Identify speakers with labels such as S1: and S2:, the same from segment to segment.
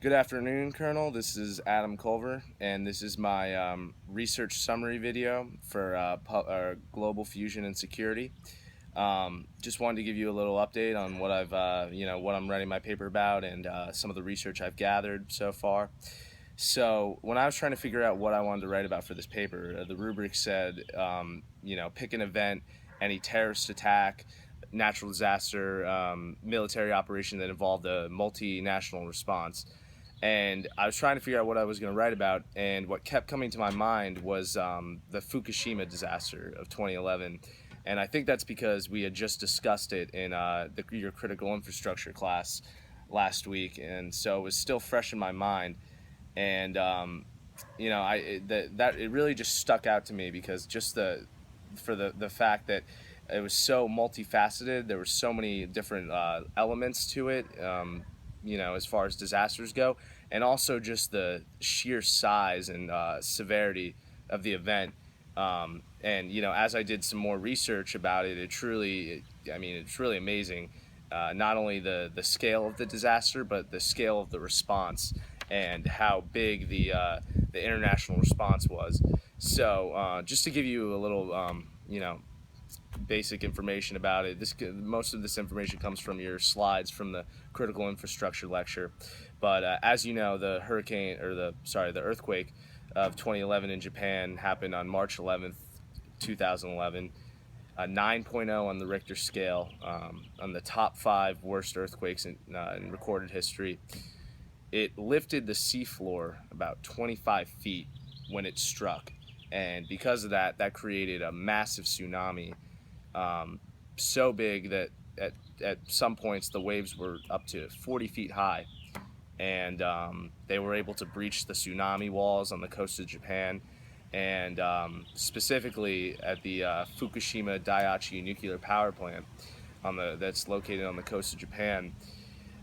S1: Good afternoon, Colonel. This is Adam Culver, and this is my research summary video for global fusion and security. Just wanted to give you a little update on what what I'm writing my paper about, and some of the research I've gathered so far. So when I was trying to figure out what I wanted to write about for this paper, the rubric said, pick an event, any terrorist attack, natural disaster, military operation that involved a multinational response. And I was trying to figure out what I was going to write about, and what kept coming to my mind was the Fukushima disaster of 2011. And I think that's because we had just discussed it in your critical infrastructure class last week, and so it was still fresh in my mind. And that it really just stuck out to me because just the fact that it was so multifaceted. There were so many different elements to it. As far as disasters go, and also just the sheer size and severity of the event. And as I did some more research about it, it's really amazing. Not only the scale of the disaster, but the scale of the response and how big the international response was. So, just to give you a little, basic information about it. Most of this information comes from your slides from the critical infrastructure lecture, but as you know, the earthquake of 2011 in Japan happened on March 11th, 2011. 9.0 on the Richter scale, on the top five worst earthquakes in recorded history. It lifted the seafloor about 25 feet when it struck, and because of that, that created a massive tsunami, so big that at some points the waves were up to 40 feet high, and they were able to breach the tsunami walls on the coast of Japan, and specifically at the Fukushima Daiichi nuclear power plant that's located on the coast of Japan.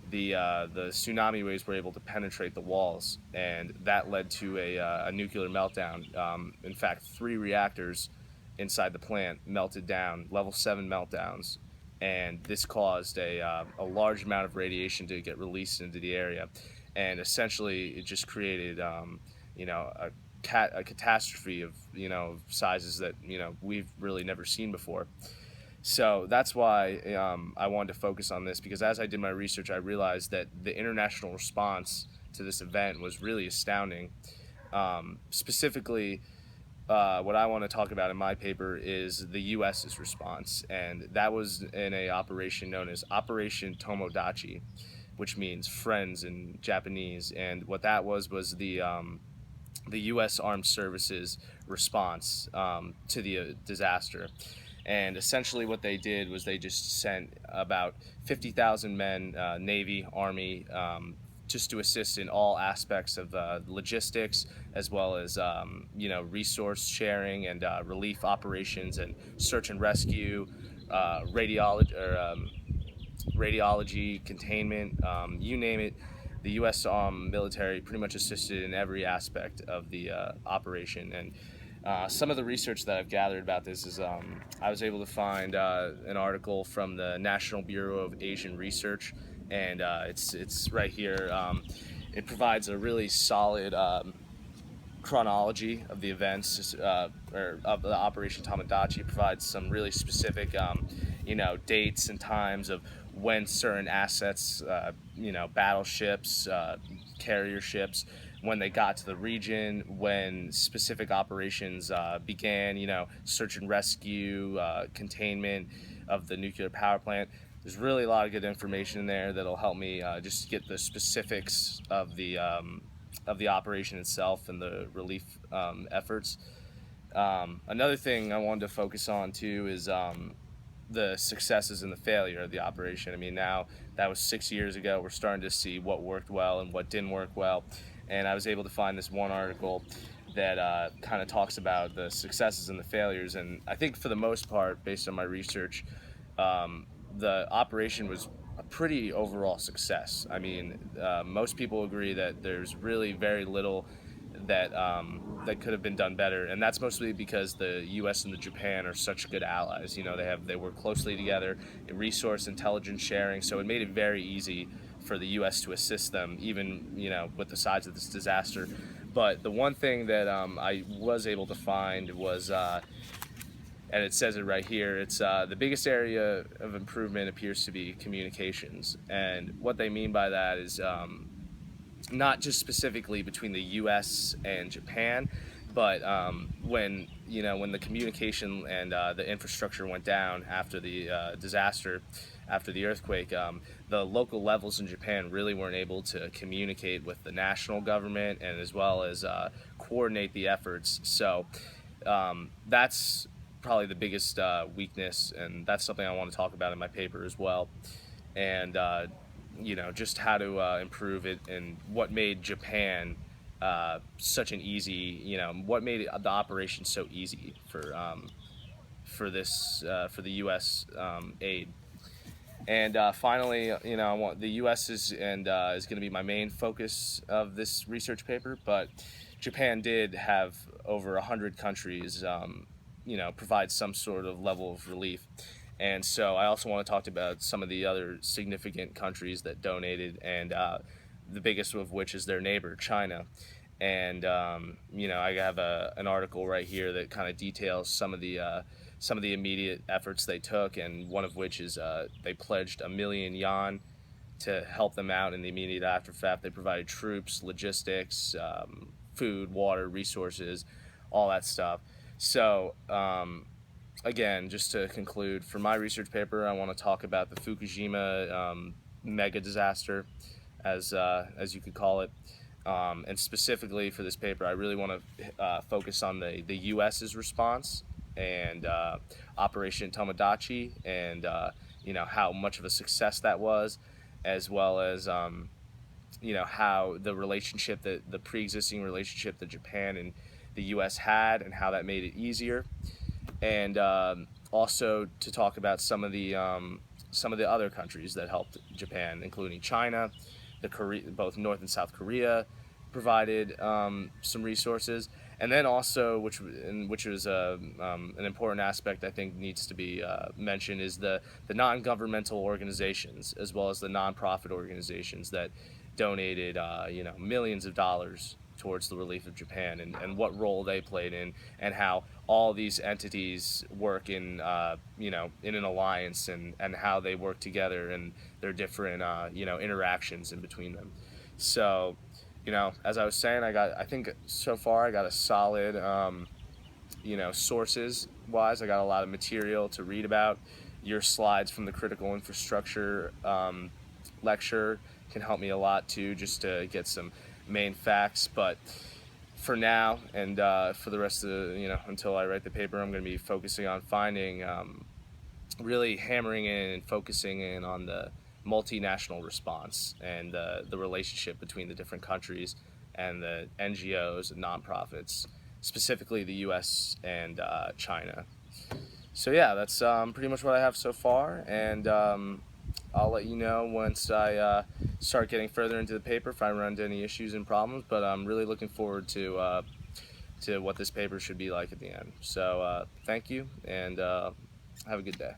S1: The tsunami waves were able to penetrate the walls, and that led to a nuclear meltdown. In fact, three reactors inside the plant melted down, level 7 meltdowns, and this caused a large amount of radiation to get released into the area, and essentially it just created a catastrophe of sizes that we've really never seen before. So that's why I wanted to focus on this, because as I did my research, I realized that the international response to this event was really astounding. Specifically, what I want to talk about in my paper is the U.S.'s response, and that was in a operation known as Operation Tomodachi, which means friends in Japanese. And what that was the U.S. Armed Services response to the disaster. And essentially, what they did was they just sent about 50,000 men, Navy, Army, just to assist in all aspects of logistics, as well as resource sharing and relief operations and search and rescue, radiology, containment, you name it. The U.S. military pretty much assisted in every aspect of the operation. And some of the research that I've gathered about this is I was able to find an article from the National Bureau of Asian Research, and it's right here. It provides a really solid chronology of the events, or of the Operation Tomodachi. It provides some really specific, dates and times of when certain assets, battleships, carrier ships, when they got to the region, when specific operations began, search and rescue, containment of the nuclear power plant. There's really a lot of good information in there that'll help me just get the specifics of the operation itself and the relief efforts. Another thing I wanted to focus on too is the successes and the failure of the operation. I mean, now that was 6 years ago. We're starting to see what worked well and what didn't work well. And I was able to find this one article that kind of talks about the successes and the failures. And I think for the most part, based on my research, the operation was a pretty overall success. I mean, most people agree that there's really very little that could have been done better, and that's mostly because the U.S. and the Japan are such good allies. They work closely together in resource intelligence sharing, so it made it very easy for the U.S. to assist them, even with the size of this disaster. But the one thing that I was able to find was, and it says it right here, it's the biggest area of improvement appears to be communications. And what they mean by that is not just specifically between the U.S. and Japan, but when the communication and the infrastructure went down after the disaster, after the earthquake, the local levels in Japan really weren't able to communicate with the national government and as well as coordinate the efforts. So that's probably the biggest weakness, and that's something I want to talk about in my paper as well. And just how to improve it, and what made Japan such an easy, what made the operation so easy for the U.S. Aid. And finally, I want the U.S. is going to be my main focus of this research paper, but Japan did have over 100 countries, provide some sort of level of relief. And so I also want to talk about some of the other significant countries that donated, and the biggest of which is their neighbor, China. And I have an article right here that kind of details some of the immediate efforts they took, and one of which is they pledged 1 million yuan to help them out in the immediate aftermath. They provided troops, logistics, food, water, resources, all that stuff. So again, just to conclude, for my research paper, I want to talk about the Fukushima mega disaster, as you could call it. And specifically for this paper, I really want to focus on the U.S.'s response and Operation Tomodachi, and how much of a success that was, as well as how the pre-existing relationship that Japan and the U.S. had, and how that made it easier, and also to talk about some of the other countries that helped Japan, including China, both North and South Korea provided some resources, and then also, which is an important aspect I think needs to be mentioned, is the non-governmental organizations as well as the non-profit organizations that donated millions of dollars towards the relief of Japan, and what role they played in, and how all these entities work in in an alliance, and how they work together, and their different interactions in between them. So as I was saying, I think so far I got a solid sources wise, I got a lot of material to read about. Your slides from the critical infrastructure lecture can help me a lot too, just to get some main facts. But for now, and for the rest of until I write the paper, I'm going to be focusing on finding, really hammering in and focusing in on the multinational response, and the relationship between the different countries and the NGOs and nonprofits, specifically the U.S. and China. So yeah, that's pretty much what I have so far, and I'll let you know once I start getting further into the paper if I run into any issues and problems. But I'm really looking forward to what this paper should be like at the end. So thank you, and have a good day.